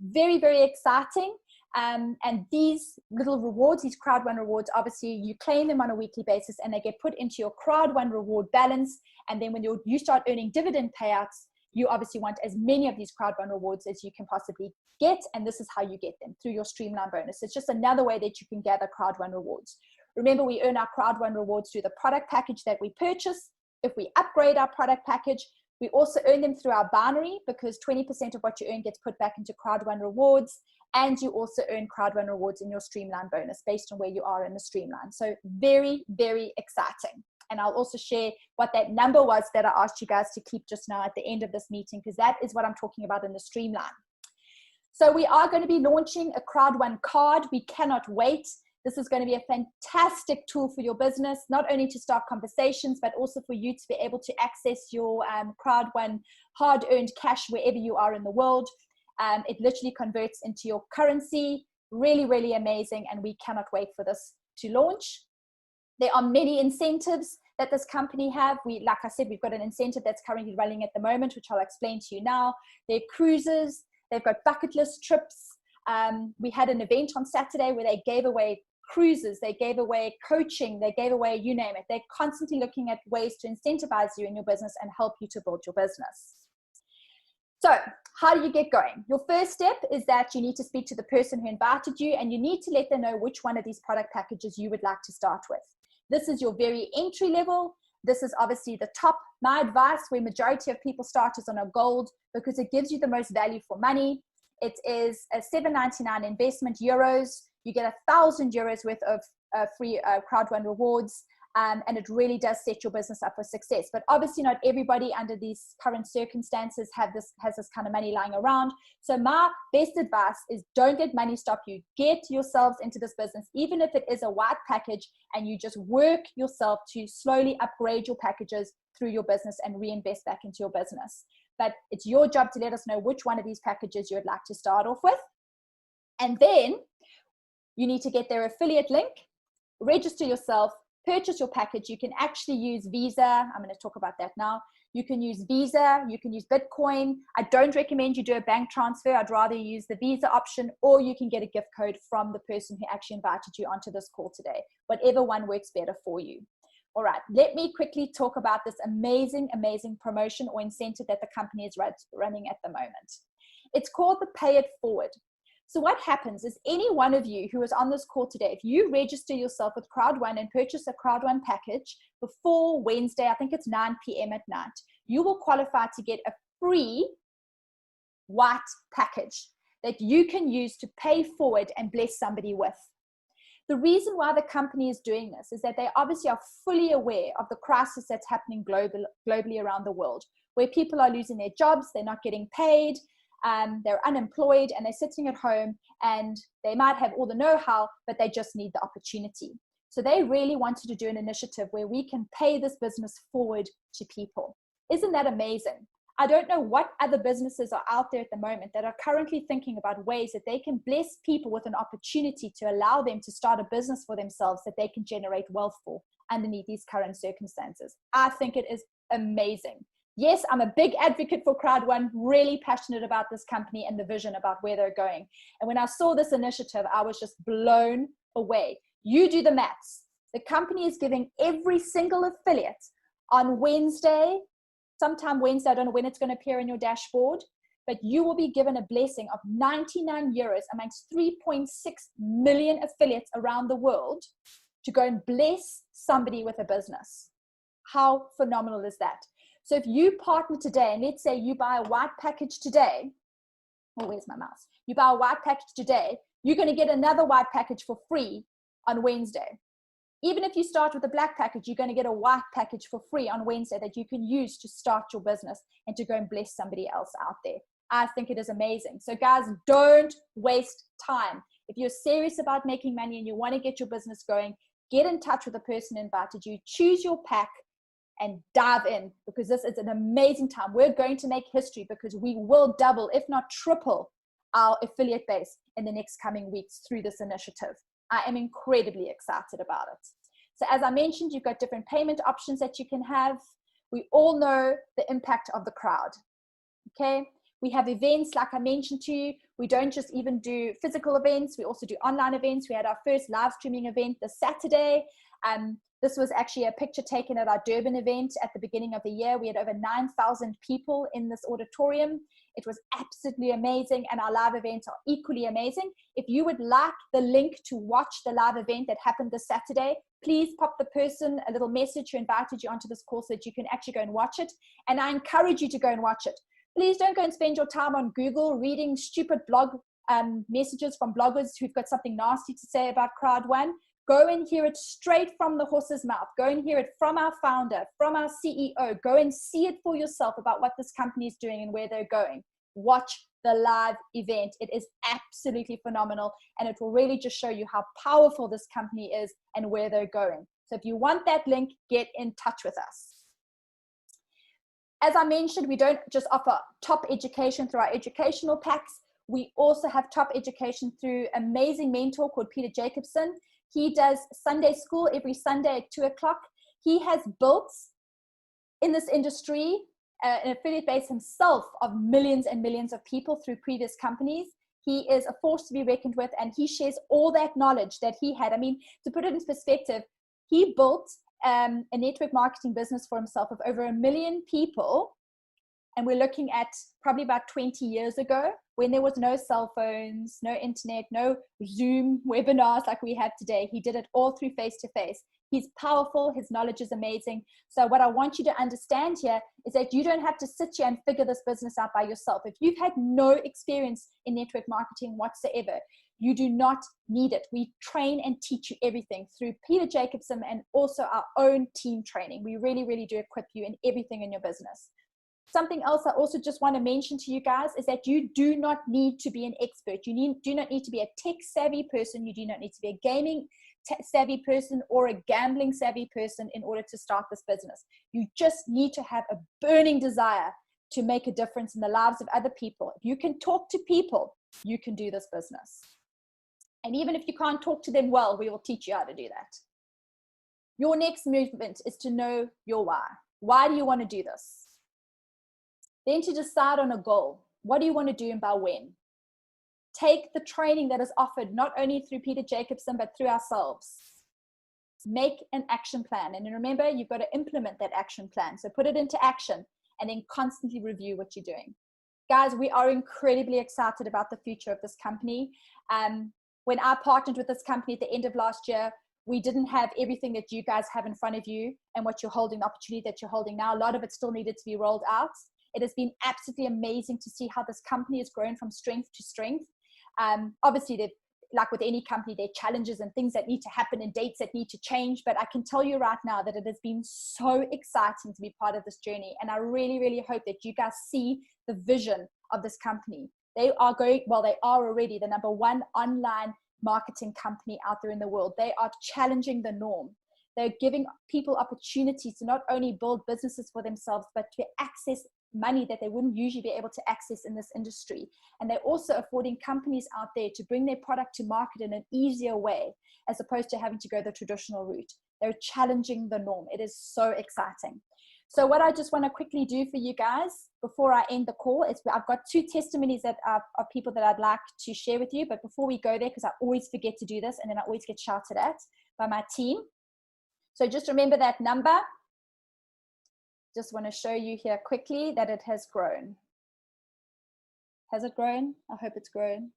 very, very exciting. And these little rewards, these Crowd1 rewards, obviously you claim them on a weekly basis and they get put into your Crowd1 reward balance. And then when you start earning dividend payouts, you obviously want as many of these Crowd1 rewards as you can possibly get. And this is how you get them, through your streamline bonus. It's just another way that you can gather Crowd1 rewards. Remember, we earn our Crowd1 rewards through the product package that we purchase. If we upgrade our product package, we also earn them through our binary, because 20% of what you earn gets put back into Crowd1 rewards. And you also earn Crowd1 rewards in your streamline bonus based on where you are in the streamline. So very, very exciting. And I'll also share what that number was that I asked you guys to keep just now at the end of this meeting, because that is what I'm talking about in the streamline. So we are going to be launching a Crowd1 card. We cannot wait. This is going to be a fantastic tool for your business, not only to start conversations, but also for you to be able to access your Crowd1 hard-earned cash wherever you are in the world. It literally converts into your currency. Really, really amazing. And we cannot wait for this to launch. There are many incentives that this company have. Like I said, we've got an incentive that's currently running at the moment, which I'll explain to you now. There are cruises. They've got bucket list trips. We had an event on Saturday where they gave away cruises. They gave away coaching. They gave away, you name it. They're constantly looking at ways to incentivize you in your business and help you to build your business. So how do you get going? Your first step is that you need to speak to the person who invited you, and you need to let them know which one of these product packages you would like to start with. This is your very entry level. This is obviously the top. My advice, where majority of people start, is on a gold, because it gives you the most value for money. It is a $7.99 investment euros. You get 1,000 euros worth of free Crowd1 rewards. And it really does set your business up for success. But obviously not everybody under these current circumstances has this kind of money lying around. So my best advice is, don't let money stop you. Get yourselves into this business, even if it is a white package, and you just work yourself to slowly upgrade your packages through your business and reinvest back into your business. But it's your job to let us know which one of these packages you would like to start off with. And then you need to get their affiliate link, register yourself, purchase your package. You can actually use Visa. I'm going to talk about that now. You can use Visa. You can use Bitcoin. I don't recommend you do a bank transfer. I'd rather use the Visa option, or you can get a gift code from the person who actually invited you onto this call today. Whatever one works better for you. All right, let me quickly talk about this amazing, amazing promotion or incentive that the company is running at the moment. It's called the Pay It Forward. So what happens is, any one of you who is on this call today, if you register yourself with Crowd1 and purchase a Crowd1 package before Wednesday, I think it's 9 p.m. at night, you will qualify to get a free white package that you can use to pay forward and bless somebody with. The reason why the company is doing this is that they obviously are fully aware of the crisis that's happening globally around the world, where people are losing their jobs, they're not getting paid, they're unemployed, and they're sitting at home, and they might have all the know-how, but they just need the opportunity. So they really wanted to do an initiative where we can pay this business forward to people. Isn't that amazing? I don't know what other businesses are out there at the moment that are currently thinking about ways that they can bless people with an opportunity to allow them to start a business for themselves that they can generate wealth for underneath these current circumstances. I think it is amazing. Yes, I'm a big advocate for Crowd1, really passionate about this company and the vision about where they're going. And when I saw this initiative, I was just blown away. You do the maths. The company is giving every single affiliate on Wednesday, sometime Wednesday, I don't know when it's going to appear in your dashboard, but you will be given a blessing of 99 euros amongst 3.6 million affiliates around the world to go and bless somebody with a business. How phenomenal is that? So if you partner today, and let's say you buy a white package today, oh, where's my mouse? You buy a white package today, you're going to get another white package for free on Wednesday. Even if you start with a black package, you're going to get a white package for free on Wednesday that you can use to start your business and to go and bless somebody else out there. I think it is amazing. So guys, don't waste time. If you're serious about making money and you want to get your business going, get in touch with the person who invited you, choose your pack and dive in, because this is an amazing time. We're going to make history because we will double, if not triple, our affiliate base in the next coming weeks through this initiative. I am incredibly excited about it. So as I mentioned, you've got different payment options that you can have. We all know the impact of the crowd. Okay. We have events, like I mentioned to you. We don't just even do physical events. We also do online events. We had our first live streaming event this Saturday. This was actually a picture taken at our Durban event at the beginning of the year. We had over 9,000 people in this auditorium. It was absolutely amazing, and our live events are equally amazing. If you would like the link to watch the live event that happened this Saturday, please pop the person a little message who invited you onto this call so that you can actually go and watch it. And I encourage you to go and watch it. Please don't go and spend your time on Google reading stupid blog messages from bloggers who've got something nasty to say about Crowd One. Go and hear it straight from the horse's mouth. Go and hear it from our founder, from our CEO. Go and see it for yourself about what this company is doing and where they're going. Watch the live event. It is absolutely phenomenal, and it will really just show you how powerful this company is and where they're going. So if you want that link, get in touch with us. As I mentioned, we don't just offer top education through our educational packs. We also have top education through an amazing mentor called Peter Jacobson. He does Sunday school every Sunday at 2 o'clock. He has built in this industry an affiliate base himself of millions and millions of people through previous companies. He is a force to be reckoned with, and he shares all that knowledge that he had. I mean, to put it in perspective, he built a network marketing business for himself of over 1 million people. And we're looking at probably about 20 years ago, when there was no cell phones, no internet, no Zoom webinars like we have today. He did it all through face-to-face. He's powerful. His knowledge is amazing. So what I want you to understand here is that you don't have to sit here and figure this business out by yourself. If you've had no experience in network marketing whatsoever, you do not need it. We train and teach you everything through Peter Jacobson and also our own team training. We really, really do equip you in everything in your business. Something else I also just want to mention to you guys is that you do not need to be an expert. You do not need to be a tech-savvy person. You do not need to be a gaming savvy person or a gambling savvy person in order to start this business. You just need to have a burning desire to make a difference in the lives of other people. If you can talk to people, you can do this business. And even if you can't talk to them well, we will teach you how to do that. Your next movement is to know your why. Why do you want to do this? Then to decide on a goal. What do you want to do and by when? Take the training that is offered not only through Peter Jacobson, but through ourselves. Make an action plan. And remember, you've got to implement that action plan. So put it into action and then constantly review what you're doing. Guys, we are incredibly excited about the future of this company. When I partnered with this company at the end of last year, we didn't have everything that you guys have in front of you and what you're holding, the opportunity that you're holding now. A lot of it still needed to be rolled out. It has been absolutely amazing to see how this company has grown from strength to strength. Obviously, like with any company, there are challenges and things that need to happen and dates that need to change. But I can tell you right now that it has been so exciting to be part of this journey. And I really, really hope that you guys see the vision of this company. They are already the #1 online marketing company out there in the world. They are challenging the norm. They're giving people opportunities to not only build businesses for themselves, but to access money that they wouldn't usually be able to access in this industry. And they're also affording companies out there to bring their product to market in an easier way, as opposed to having to go the traditional route. They're challenging the norm. It is so exciting. So what I just want to quickly do for you guys before I end the call is I've got 2 testimonies that are people that I'd like to share with you. But before we go there, because I always forget to do this and then I always get shouted at by my team. So just remember that number. Just want to show you here quickly that it has grown. Has it grown? I hope it's grown.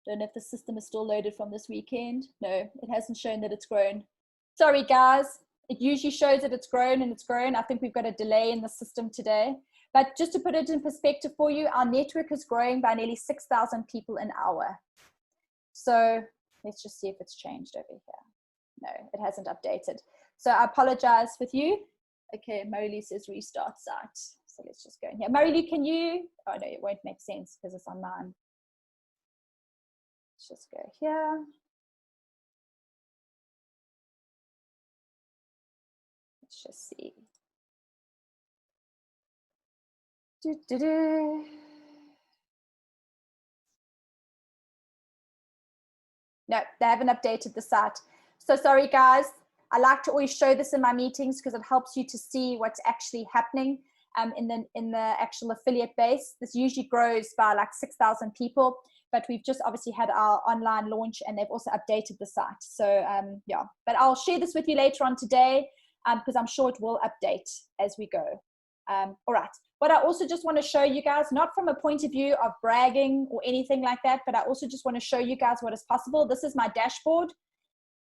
Don't know if the system is still loaded from this weekend. No, it hasn't shown that it's grown. Sorry, guys. It usually shows that it's grown and it's grown. I think we've got a delay in the system today. But just to put it in perspective for you, our network is growing by nearly 6,000 people an hour. So let's just see if it's changed over here. No, it hasn't updated. So I apologize with you. Okay, Marilu says restart site. So let's just go in here. Marilu, can you, oh no, it won't make sense because it's on mine. Let's just go here. Let's just see. No, they haven't updated the site. So sorry, guys. I like to always show this in my meetings because it helps you to see what's actually happening in the actual affiliate base. This usually grows by like 6,000 people, but we've just obviously had our online launch and they've also updated the site. So yeah, but I'll share this with you later on today because I'm sure it will update as we go. All right. What I also just want to show you guys, not from a point of view of bragging or anything like that, but I also just want to show you guys what is possible. This is my dashboard.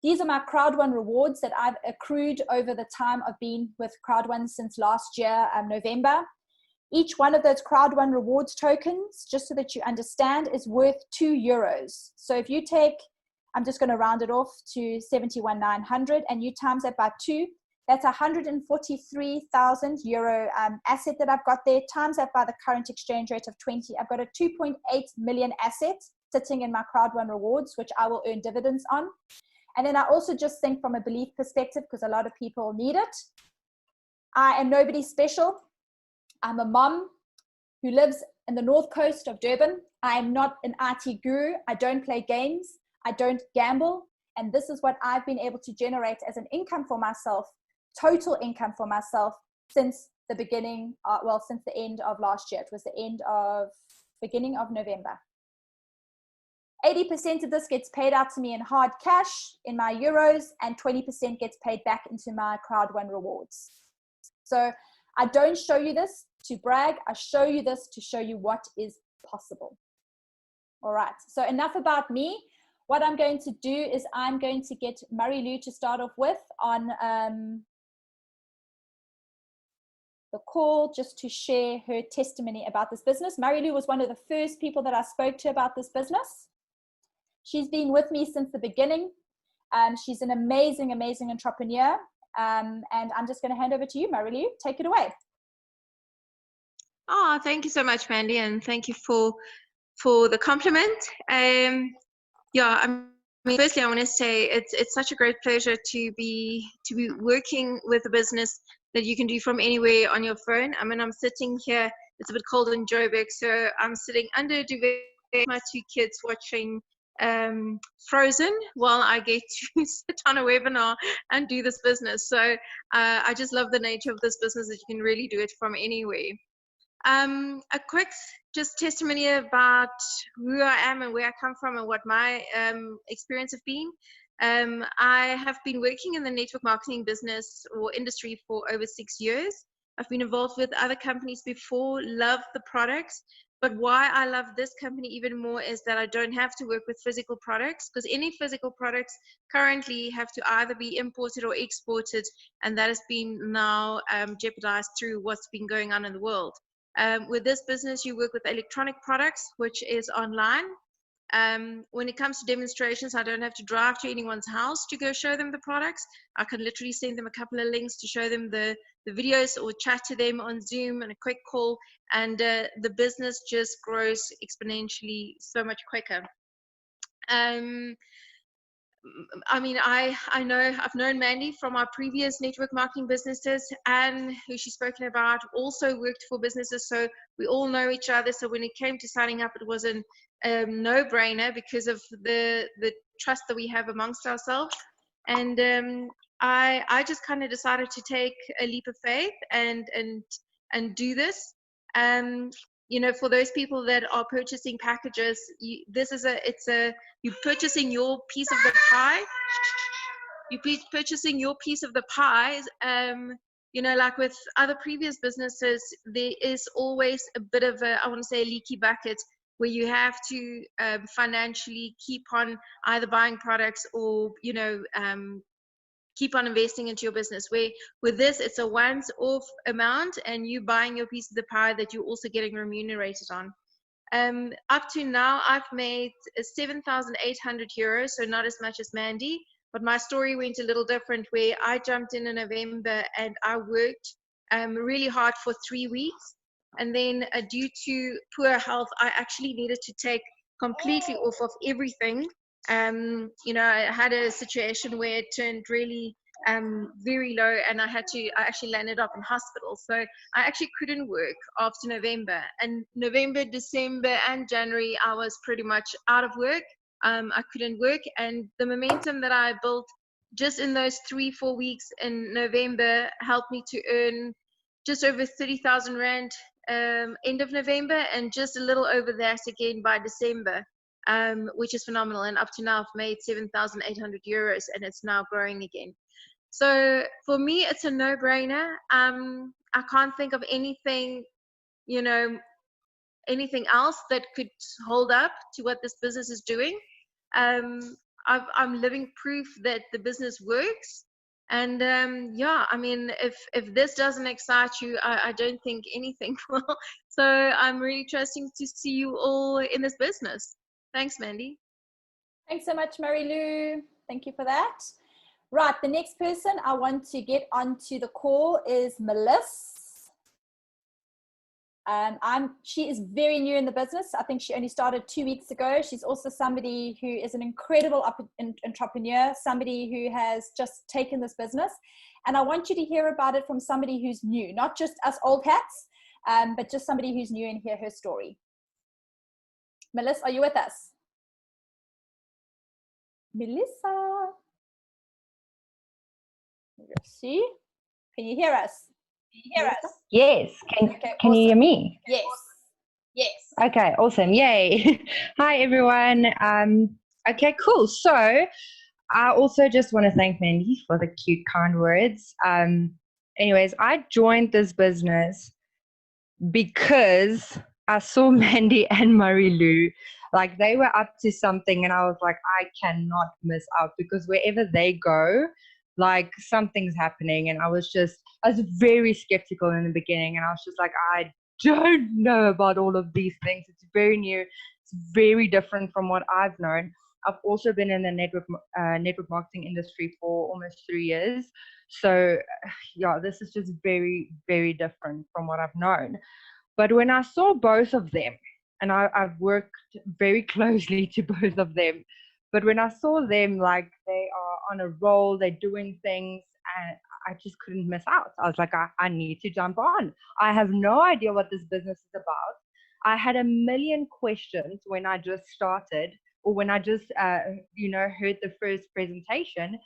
These are my Crowd1 rewards that I've accrued over the time of being with Crowd1 since last year, November. Each one of those Crowd1 rewards tokens, just so that you understand, is worth €2. So if you take, I'm just going to round it off to 71,900 and you times that by 2, that's €143,000 asset that I've got there, times that by the current exchange rate of 20. I've got a 2.8 million asset sitting in my Crowd1 rewards, which I will earn dividends on. And then I also just think from a belief perspective, because a lot of people need it. I am nobody special. I'm a mom who lives in the north coast of Durban. I am not an IT guru. I don't play games. I don't gamble. And this is what I've been able to generate as an income for myself, total income for myself since the beginning, since the end of last year. It was the beginning of November. 80% of this gets paid out to me in hard cash, in my euros, and 20% gets paid back into my Crowd1 rewards. So I don't show you this to brag. I show you this to show you what is possible. All right, so enough about me. What I'm going to do is I'm going to get Marilu to start off with on the call just to share her testimony about this business. Marilu was one of the first people that I spoke to about this business. She's been with me since the beginning. She's an amazing, amazing entrepreneur. And I'm just going to hand over to you, Marilu. Take it away. Oh, thank you so much, Mandy, and thank you for the compliment. Yeah, I mean, firstly, I want to say it's such a great pleasure to be working with a business that you can do from anywhere on your phone. I mean, I'm sitting here. It's a bit cold in Joburg, so I'm sitting under a duvet with my 2 kids watching Frozen while I get to sit on a webinar and do this business. So I just love the nature of this business that you can really do it from anywhere. A quick just testimony about who I am and where I come from and what my experience have been. I have been working in the network marketing business or industry for over 6 years. I've been involved with other companies before, love the products, but why I love this company even more is that I don't have to work with physical products, because any physical products currently have to either be imported or exported, and that has been now jeopardized through what's been going on in the world. With this business, you work with electronic products, which is online. When it comes to demonstrations, I don't have to drive to anyone's house to go show them the products. I can literally send them a couple of links to show them the videos or chat to them on Zoom and a quick call, and the business just grows exponentially so much quicker. I mean, I know I've known Mandy from our previous network marketing businesses, and who she's spoken about also worked for businesses, so we all know each other. So when it came to signing up, it was a no-brainer because of the trust that we have amongst ourselves. And I just kind of decided to take a leap of faith and do this. You know, for those people that are purchasing packages, you're purchasing your piece of the pie. You're purchasing your piece of the pie. You know, like with other previous businesses, there is always a bit of a, I want to say, a leaky bucket where you have to financially keep on either buying products or, you know, keep on investing into your business. Where with this, it's a once-off amount, and you buying your piece of the pie that you're also getting remunerated on. Up to now, I've made 7,800 euros, so not as much as Mandy. But my story went a little different, where I jumped in November and I worked really hard for 3 weeks. And then due to poor health, I actually needed to take completely off of everything. You know, I had a situation where it turned really very low, and I actually landed up in hospital. So I actually couldn't work after November. And November, December, and January, I was pretty much out of work. I couldn't work, and the momentum that I built just in those 3-4 weeks in November helped me to earn just over 30,000 Rand end of November, and just a little over that again by December, which is phenomenal. And up to now, I've made 7,800 euros, and it's now growing again. So for me, it's a no-brainer. I can't think of anything, you know, anything else that could hold up to what this business is doing. I'm living proof that the business works. And yeah, I mean, if this doesn't excite you, I don't think anything will. So I'm really trusting to see you all in this business. Thanks, Mandy. Thanks so much, Marilu. Thank you for that. Right, the next person I want to get onto the call is Melissa. She is very new in the business. I think she only started 2 weeks ago. She's also somebody who is an incredible entrepreneur, somebody who has just taken this business. And I want you to hear about it from somebody who's new, not just us old hats, but just somebody who's new, and hear her story. Melissa, are you with us? Melissa? Let's see. Can you hear us? Yes. Can you hear me? Yes. Okay, awesome. Yay. Hi, everyone. Okay, cool. So I also just want to thank Mandy for the cute, kind words. Anyways, I joined this business because I saw Mandy and Marilu, like they were up to something, and I was like, I cannot miss out, because wherever they go, like something's happening. And I was very skeptical in the beginning, and I was just like, I don't know about all of these things. It's very new. It's very different from what I've known. I've also been in the network marketing industry for almost 3 years. So yeah, this is just very, very different from what I've known. But when I saw both of them, and I've worked very closely to both of them, but when I saw them, like they are on a roll, they're doing things, and I just couldn't miss out. I was like, I need to jump on. I have no idea what this business is about. I had a million questions when I just started, or when I just, heard the first presentation.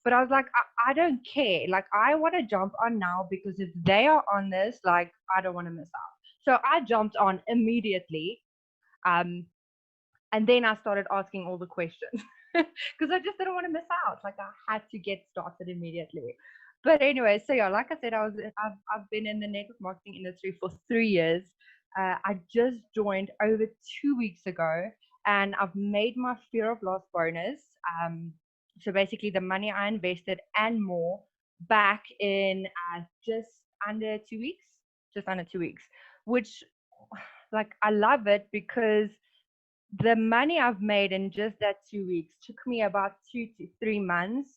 But I was like, I don't care. Like, I want to jump on now, because if they are on this, like, I don't want to miss out. So I jumped on immediately. And then I started asking all the questions, because I just didn't want to miss out. Like, I had to get started immediately. But anyway, so yeah, like I said, I've been in the network marketing industry for 3 years. I just joined over 2 weeks ago, and I've made my fear of loss bonus. So basically, the money I invested and more back in just under 2 weeks, which, like, I love it, because the money I've made in just that 2 weeks took me about 2 to 3 months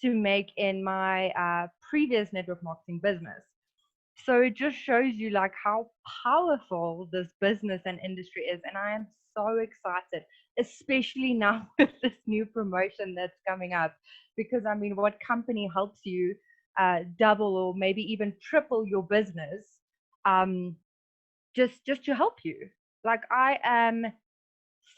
to make in my previous network marketing business. So it just shows you like how powerful this business and industry is. And I am so excited, especially now with this new promotion that's coming up, because I mean, what company helps you double or maybe even triple your business just to help you? Like, I am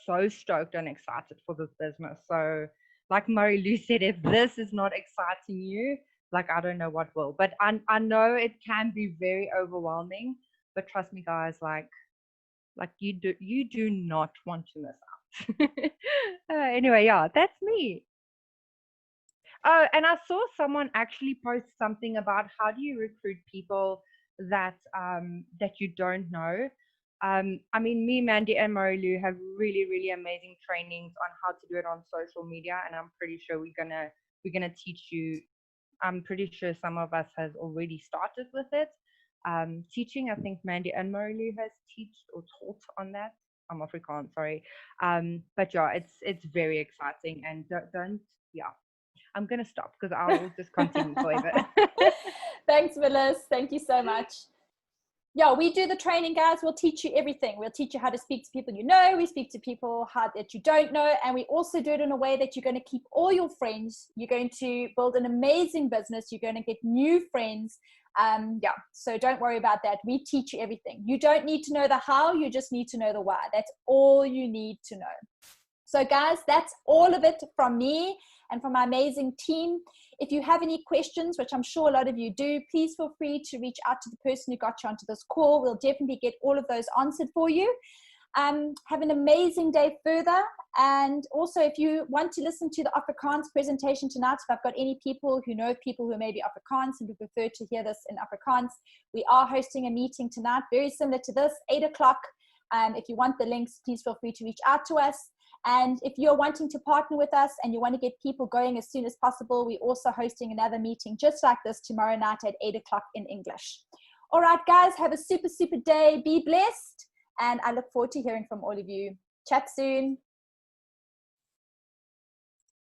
so stoked and excited for this business. So like Marilu said, if this is not exciting you, like, I don't know what will. But I know it can be very overwhelming, but trust me, guys, like you do not want to miss out. Anyway, yeah, that's me. Oh, and I saw someone actually post something about how do you recruit people that you don't know. I mean, me, Mandy, and Marilu have really, really amazing trainings on how to do it on social media, and I'm pretty sure we're gonna teach you I'm pretty sure some of us has already started with it. Teaching, I think Mandy and Marilu has taught on that. I'm Afrikaans, sorry. But yeah, it's very exciting, and don't yeah. I'm gonna stop because I'll just continue forever. Thanks, Phyllis. Thank you so much. Yeah, we do the training, guys. We'll teach you everything. We'll teach you how to speak to people you know. We speak to people that you don't know. And we also do it in a way that you're going to keep all your friends. You're going to build an amazing business. You're going to get new friends. Yeah, so don't worry about that. We teach you everything. You don't need to know the how. You just need to know the why. That's all you need to know. So, guys, that's all of it from me and from my amazing team. If you have any questions, which I'm sure a lot of you do, please feel free to reach out to the person who got you onto this call. We'll definitely get all of those answered for you. Have an amazing day further. And also, if you want to listen to the Afrikaans presentation tonight, if I've got any people who know people who may be Afrikaans and would prefer to hear this in Afrikaans, we are hosting a meeting tonight, very similar to this, 8 o'clock. If you want the links, please feel free to reach out to us. And if you're wanting to partner with us and you want to get people going as soon as possible, we're also hosting another meeting just like this tomorrow night at 8 o'clock in English. All right, guys, have a super, super day. Be blessed. And I look forward to hearing from all of you. Chat soon.